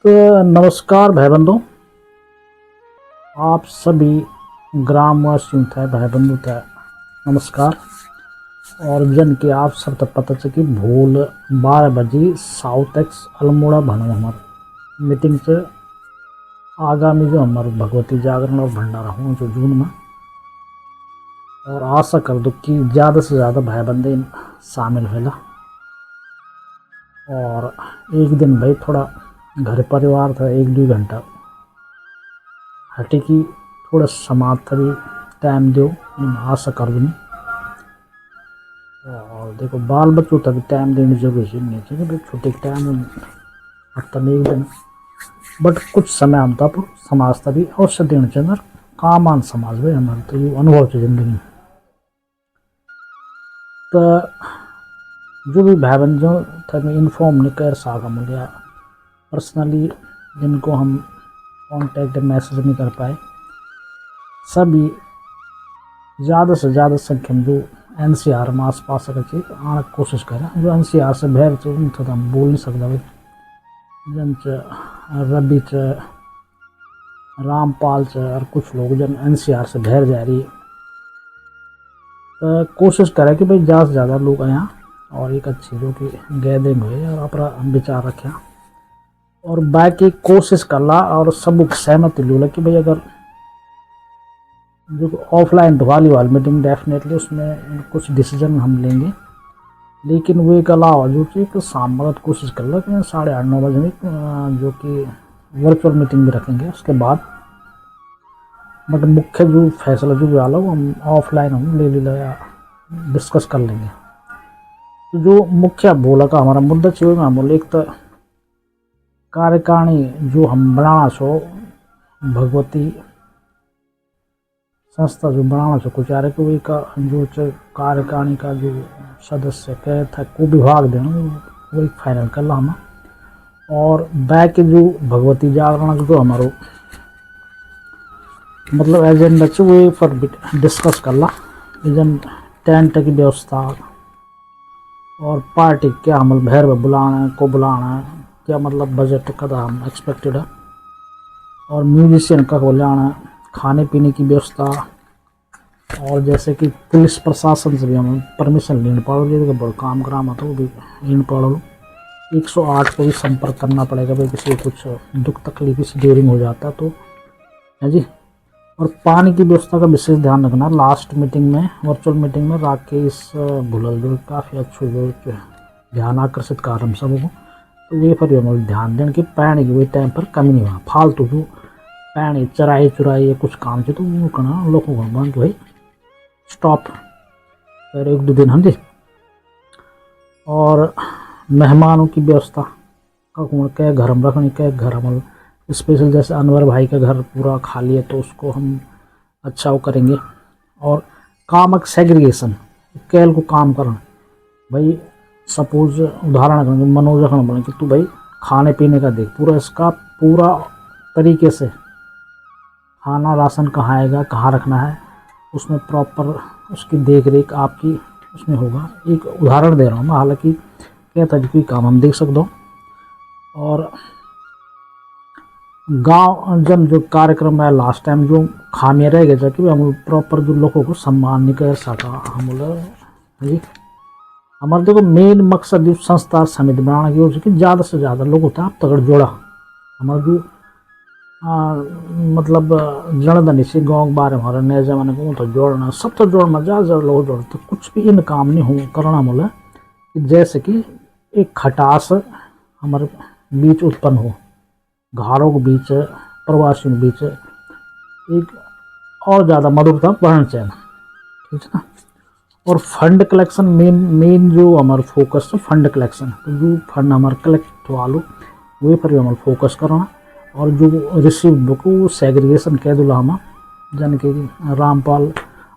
तो नमस्कार भाई बंधु, आप सभी ग्रामवासियों थे भाई बंधु थे नमस्कार। और जन के आप सब तक पता चल कि भूल 12 बजे साउथ एक्स अल्मोड़ा भनो हमारे मीटिंग से आगामी जो हमारे भगवती जागरण और भंडारा हो जो जून में। और आशा कर दो कि ज़्यादा से ज़्यादा भाई बंदे शामिल होला। और एक दिन भाई थोड़ा घर परिवार था 1-2 घंटा हटे की थोड़ा समाज था भी टाइम दो आशा कर दूँ। और देखो बाल बच्चों तक टाइम देने जरूरी नहीं चाहिए भाई, छोटे टाइम हटता नहीं एक दिन बट कुछ समय हम था पर समाज था भी अवश्य देना चाहिए। काम आन समाज भाई हमारे तो ये अनुभव है जिंदगी में। तो जो भी भाई बहन जो थे मैं इन्फॉर्म नहीं कर सका मुझे पर्सनली, जिनको हम कांटेक्ट मैसेज नहीं कर पाए, सभी ज़्यादा से ज़्यादा संख्या में जो NCR में आस पास आने की कोशिश करें। जो NCR से बाहर तो हम बोल नहीं सकता भाई, जन रवि च रामपाल च और कुछ लोग जन NCR से बाहर जा रही है। तो कोशिश करें कि भाई ज़्यादा से ज़्यादा लोग आया और एक अच्छी जो कि गैदरिंग हुई और अपना विचार रखें और बाकी कोशिश कर ला और सब सहमति लूला कि भाई अगर जो ऑफलाइन वाली मीटिंग डेफिनेटली उसमें कुछ डिसीजन हम लेंगे, लेकिन वो एक अलावा जो कि शाम वक्त कोशिश कर लो कि 8:30-9 बजे में जो कि वर्चुअल मीटिंग भी रखेंगे उसके बाद। बट मुख्य जो फैसला जो भी आला वो हम ऑफलाइन हम ले लीला या डिस्कस कर लेंगे। तो जो मुख्य बोला का हमारा मुद्दा चाहिए मैं बोले एक तो कार्यकारिणी जो हम बनाना छो भगवती संस्था जो बनाना छो कुछ आरे को एक जो कार्यकारिणी का जो सदस्य कहे था को विभाग देना वो एक फाइनल कर ला हम। और बाकी जो भगवती जागरण जो हमारो मतलब एजेंडा छो वो पर डिस्कस कर ला, जन टेंट की व्यवस्था और पार्टी क्या अमल भैर में बुलाना को बुलाना क्या मतलब बजट का हम एक्सपेक्टेड है और म्यूजिशियन का को लाना, खाने पीने की व्यवस्था और जैसे कि पुलिस प्रशासन से भी हम परमिशन लेने पड़ो जैसे बड़ा काम कराना तो वो भी लेने पड़ो। 108 को भी संपर्क करना पड़ेगा भाई किसी कुछ दुख तकलीफ से ड्यूरिंग हो जाता तो है जी। और पानी की व्यवस्था का विशेष ध्यान रखना। लास्ट मीटिंग में वर्चुअल मीटिंग में राकेश भुलल जो काफ़ी अच्छे जो ध्यान आकर्षित कर हम सबको, तो वे पर हम ध्यान दें कि पानी की वही टाइम पर कमी नहीं हुआ। फालतू जो पानी चराई चुराई या कुछ काम से तो वो करना लोगों को बंद भाई स्टॉप फिर 1-2 दिन हम जी। और मेहमानों की व्यवस्था का क्या घर हम रखनी क्या घर हम स्पेशल जैसे अनवर भाई का घर पूरा खाली है तो उसको हम अच्छा वो करेंगे। और काम सेग्रीगेशन कैल को काम करना भाई, सपोज उदाहरण करेंगे मनोज रखना बोले कि तू भाई खाने पीने का देख पूरा इसका पूरा तरीके से खाना राशन कहाँ आएगा कहाँ रखना है उसमें प्रॉपर उसकी देख रेख आपकी उसमें होगा। एक उदाहरण दे रहा हूँ मैं, हालांकि क्या तरीके काम हम देख सकते हो। और गांव जब जो कार्यक्रम है लास्ट टाइम जो खामियां रह गए कि हम प्रॉपर जो लोगों को सम्मान नहीं कर सका हम जी। हमारे देखो मेन मकसद जो संस्था समिति बनाना की हो कि ज़्यादा से ज़्यादा लोग होता है आप तगड़ जोड़ा हमारा जो मतलब जन से गाँव के बारे में हमारे नए जमाने को तो जोड़ना सब तो जोड़ना ज़्यादा ज़्यादा लोग जोड़ तो कुछ भी इन काम नहीं हो करना बोला कि जैसे कि एक खटास हमारे बीच उत्पन्न हो, घरों के बीच प्रवासियों के बीच एक और ज़्यादा मधुरता बढ़ना चाहिए, ठीक है ना। और फंड कलेक्शन मेन जो हमारा फोकस है फंड कलेक्शन, तो जो फंड हमारे कलेक्ट वालों वही पर हमारा फोकस करना। और जो रिसीव बुक वो सेग्रीगेशन कह दूला हम जन के रामपाल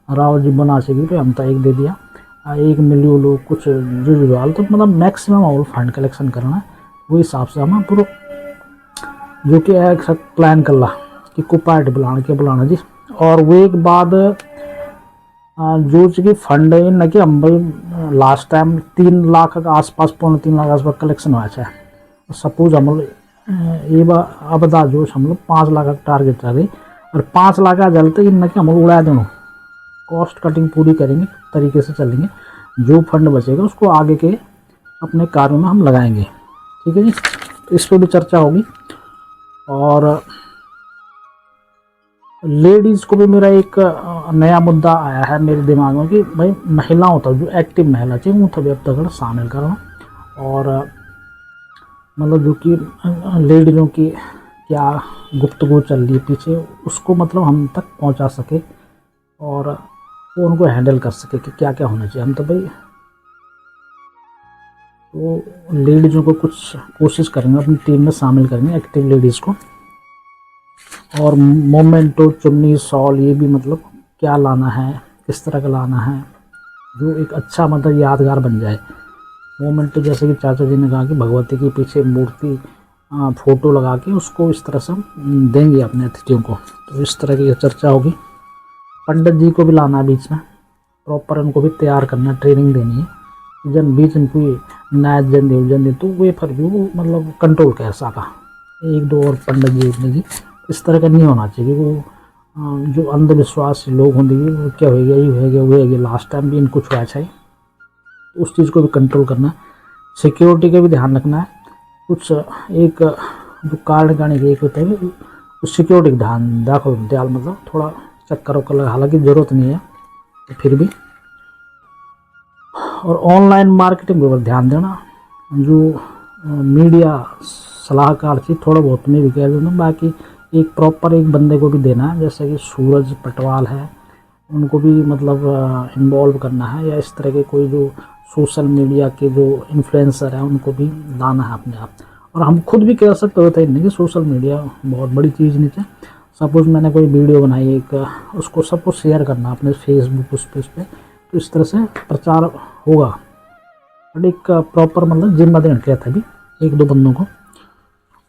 राव जी बना सके हम तो एक दे दिया 1 मिलियन लोग कुछ जो तो मतलब मैक्सिमम और फंड कलेक्शन करना वही हिसाब से हम पूरा जो कि एक साथ प्लान कर ला कि को पार्टी बुलाना जी। और वो एक बाद जो कि फंड न कि हम भाई लास्ट टाइम 3 लाख के आसपास 3.5 लाख आसपास कलेक्शन हुआ है। सपोज हम ये अब जो हम लोग 5 लाख का टारगेट रख रहे और 5 लाख आ जलते इन कि हम लोग उड़ा दें, कॉस्ट कटिंग पूरी करेंगे, तरीके से चलेंगे, जो फंड बचेगा उसको आगे के अपने कार्यों में हम लगाएंगे। ठीक है जी, तो इस पर भी चर्चा होगी। और लेडीज़ को भी मेरा एक नया मुद्दा आया है मेरे दिमाग में कि भाई महिलाओं तक जो एक्टिव महिला चाहिए वो तभी अब तक शामिल करना, और मतलब जो कि लेडीज़ों की क्या गुफ्तगू चल रही है पीछे उसको मतलब हम तक पहुंचा सके और वो उनको हैंडल कर सके कि क्या क्या होना चाहिए। हम तो भाई तो लेडीज़ों को कुछ कोशिश करेंगे अपनी टीम में शामिल करेंगे, एक्टिव लेडीज़ को। और मोमेंटो, चुन्नी, शॉल, ये भी मतलब क्या लाना है, किस तरह का लाना है जो एक अच्छा मतलब यादगार बन जाए। मोमेंटो जैसे कि चाचा जी ने कहा कि भगवती के पीछे मूर्ति फ़ोटो लगा के उसको इस तरह से देंगे अपने अतिथियों को, तो इस तरह की चर्चा होगी। पंडित जी को भी लाना है बीच में, प्रॉपर उनको भी तैयार करना, ट्रेनिंग देनी है। जन बीच इनको नाच जन देव तो वे फिर भी वो मतलब कंट्रोल कैसा का 1-2 और पंडित जी इस तरह का नहीं होना चाहिए। वो जो अंधविश्वास लोग होंगे वो क्या हो गया, ये हो गया, वो हो गया, लास्ट टाइम भी इनको छुआ चाहिए, उस चीज़ को भी कंट्रोल करना है। सिक्योरिटी का भी ध्यान रखना है। कुछ एक जो कारण एक होता है उस सिक्योरिटी का ध्यान रखो, ध्यान मतलब थोड़ा चक्कर वक्कर लगा, हालांकि ज़रूरत नहीं है तो फिर भी। और ऑनलाइन मार्केटिंग के ऊपर ध्यान देना, जो मीडिया सलाहकार थी थोड़ा बहुत में भी कह देना, बाकी एक प्रॉपर एक बंदे को भी देना है, जैसे कि सूरज पटवाल है, उनको भी मतलब इन्वॉल्व करना है, या इस तरह के कोई जो सोशल मीडिया के जो इन्फ्लुएंसर हैं उनको भी लाना है अपने आप। और हम खुद भी कह सकते होते हैं नहीं कि सोशल मीडिया बहुत बड़ी चीज़ नहीं है। सपोज मैंने कोई वीडियो बनाई एक, उसको सबको शेयर करना अपने फेसबुक उस पर, तो इस तरह से प्रचार होगा। बट एक प्रॉपर मतलब जिम्मा देना क्या था अभी 1-2 बंदों को।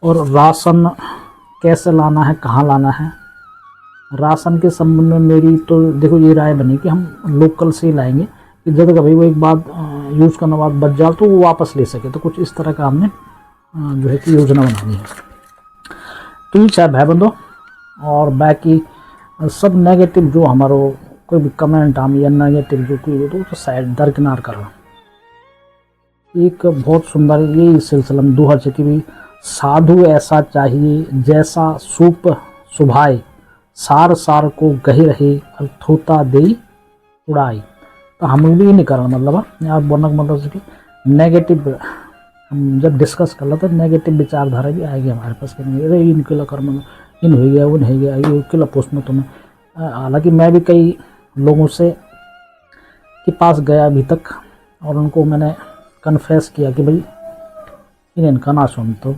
और राशन कैसे लाना है, कहाँ लाना है, राशन के संबंध में मेरी तो देखो ये राय बनी कि हम लोकल से ही लाएंगे, कि जब तक भाई वो एक बार यूज़ करने बाद बच जाए तो वो वापस ले सके। तो कुछ इस तरह का हमने जो है कि योजना बनानी है। ठीक है भाई बंदो, और बाकी सब नेगेटिव जो हमारो कोई भी कमेंट आम या नेगेटिव जो कोई हो तो साइड दरकिनार करो। एक बहुत सुंदर ये सिलसिला में दोहा की भी, साधु ऐसा चाहिए जैसा सूप सुभाए, सार सार को गही रहे अर्थोता दे उड़ाई। तो हम भी नहीं करना मतलब आप बोलने का मतलब कि नेगेटिव हम जब डिस्कस कर लेते नेगेटिव विचारधारा भी आएगी हमारे पास कि नहीं अरे इनके कर्म इन हो गया, वो नहीं गया, ये किला पोषण तुम्हें। हालांकि मैं भी कई लोगों से के पास गया अभी तक और उनको मैंने कन्फेस किया कि भाई इनका ना सुन। तो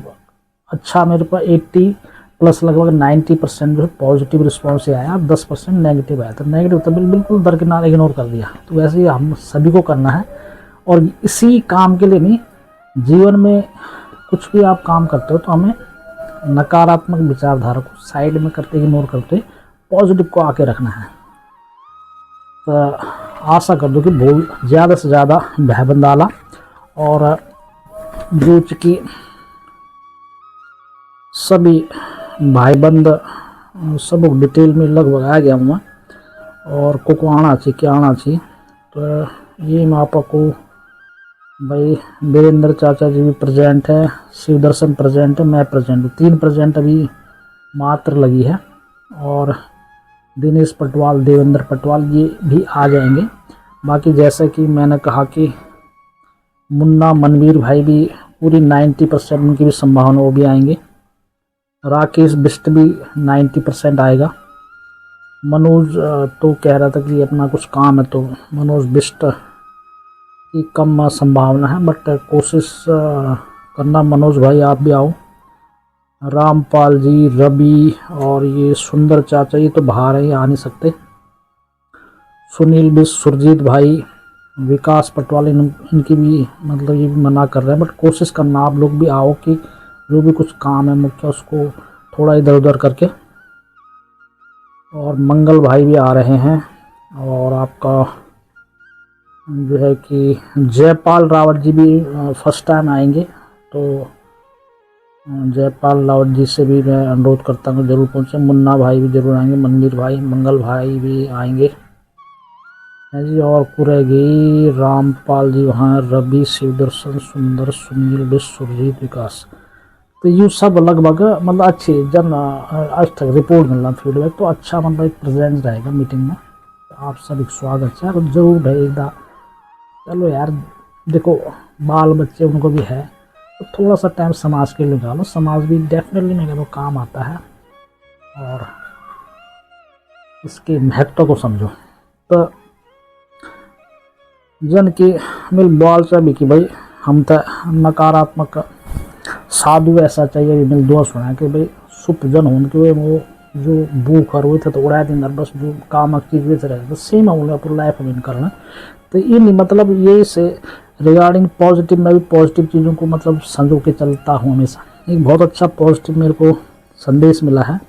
अच्छा मेरे पास 80+ लगभग 90% जो है पॉजिटिव रिस्पॉन्स ही आया, 10% नेगेटिव आया। तो नेगेटिव तो बिल्कुल दरकिनार इग्नोर कर दिया। तो वैसे ही हम सभी को करना है, और इसी काम के लिए नहीं, जीवन में कुछ भी आप काम करते हो तो हमें नकारात्मक विचारधारा को साइड में करते, इग्नोर करते, पॉजिटिव को आके रखना है। तो आशा कर दो कि बहुत ज़्यादा से ज़्यादा भाईबंद आला, और जो चूँकि सभी भाईबंद सब डिटेल में लगभग आ गया हूँ, और को आना चाहिए क्या आना चाहिए। तो ये मैं आपको भाई वीरेंद्र चाचा जी भी प्रेजेंट है, शिव दर्शन प्रेजेंट है, मैं प्रेजेंट हूँ, 3 प्रेजेंट अभी मात्र लगी है। और दिनेश पटवाल, देवेंद्र पटवाल ये भी आ जाएंगे। बाकी जैसा कि मैंने कहा कि मुन्ना मनवीर भाई भी पूरी 90% उनकी भी संभावना, वो भी आएंगे। राकेश बिष्ट भी 90% आएगा। मनोज तो कह रहा था कि अपना कुछ काम है, तो मनोज बिष्ट की कम संभावना है, बट कोशिश करना मनोज भाई आप भी आओ। रामपाल जी, रवि और ये सुंदर चाचा ये तो बाहर है, आ नहीं सकते। सुनील भी, सुरजीत भाई, विकास पटवाल इनकी भी मतलब ये भी मना कर रहे हैं, बट कोशिश करना आप लोग भी आओ कि जो भी कुछ काम है मुख्य उसको थोड़ा इधर उधर करके। और मंगल भाई भी आ रहे हैं, और आपका जो है कि जयपाल रावत जी भी फर्स्ट टाइम आएंगे। तो जयपाल रावत जी से भी मैं अनुरोध करता हूँ जरूर पहुँचे। मुन्ना भाई भी जरूर आएंगे, मनवीर भाई, मंगल भाई भी आएंगे हैं जी। और कुरेगी, रामपाल जी वहाँ, रवि, शिवदर्शन, सुंदर, सुनील, विश्व, सुरजीत, विकास। तो ये सब लगभग मतलब अच्छी जन आज तक रिपोर्ट मिल रहा फीडबैक, तो अच्छा मतलब एक प्रेजेंस रहेगा मीटिंग में। तो आप सभी स्वागत है, तो जरूर भेजदा। चलो यार देखो, बाल बच्चे उनको भी है, तो थोड़ा सा टाइम समाज के लिए निकालो, समाज भी डेफिनेटली मेरे को काम आता है, और इसके महत्व को समझो। तो जन की मिल बाल भी कि भाई हम तो नकारात्मक साधु ऐसा चाहिए भी मिल दुआ सुना कि भाई सुप जन होने के वो जो भूख और थे तो उड़ा दिन बस जो काम चीज वे रहे तो सेम होंगे पूरी लाइफ में करना। तो इन मतलब ये से रिगार्डिंग पॉजिटिव, मैं भी पॉजिटिव चीज़ों को मतलब संजो के चलता हूँ हमेशा। एक बहुत अच्छा पॉजिटिव मेरे को संदेश मिला है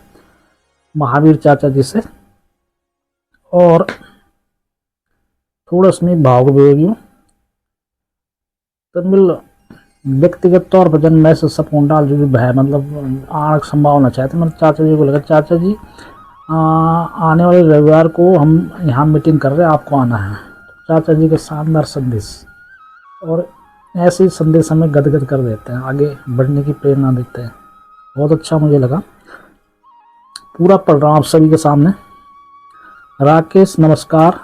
महावीर चाचा जी से, और थोड़ा इसमें भाव विवेक हूँ। तो मिल व्यक्तिगत तौर पर जन मैं सब डाल जो भी है मतलब आने की संभावना चाहते, मतलब चाचा जी को लगा चाचा जी आने वाले रविवार को हम यहाँ मीटिंग कर रहे हैं, आपको आना है। चाचा जी का शानदार संदेश, और ऐसे ही संदेश हमें गदगद कर देते हैं, आगे बढ़ने की प्रेरणा देते हैं। बहुत अच्छा मुझे लगा, पूरा पढ़ रहा हूँ आप सभी के सामने। राकेश नमस्कार,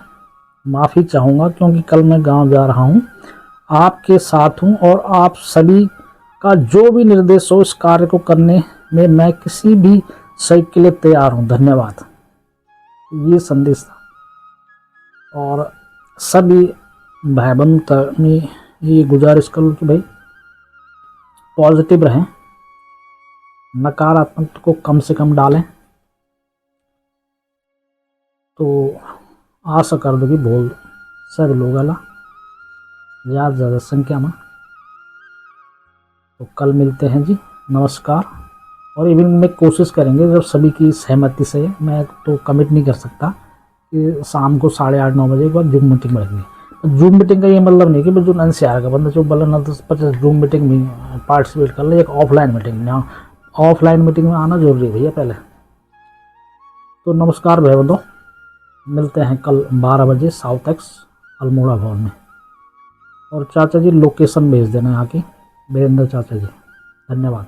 माफ़ी चाहूँगा क्योंकि कल मैं गांव जा रहा हूँ, आपके साथ हूँ और आप सभी का जो भी निर्देश हो इस कार्य को करने में मैं किसी भी सहयोग के लिए तैयार हूँ, धन्यवाद। ये संदेश था, और सभी भाई बहन में ये गुजारिश करूँ कि भाई पॉजिटिव रहें, नकारात्मक को कम से कम डालें। तो आशा कर दो कि बोल सब लोग अला ज़्यादा संख्या में। तो कल मिलते हैं जी, नमस्कार। और इवनिंग में कोशिश करेंगे जब सभी की सहमति से, मैं तो कमिट नहीं कर सकता कि शाम को 8:30-9 बजे एक बार जूम मीटिंग रखेंगे। जूम मीटिंग का ये मतलब नहीं कि जो NCR का बंदा जो बल्ला 10-50 जूम मीटिंग में पार्टिसिपेट कर ले, एक ऑफलाइन मीटिंग में। ऑफलाइन मीटिंग में आना जरूरी है भैया पहले। तो नमस्कार भाई बंधो, मिलते हैं कल 12 बजे साउथ एक्स अल्मोड़ा भवन में। और चाचा जी लोकेशन भेज देना यहाँ की, वीरेंद्र चाचा जी, धन्यवाद।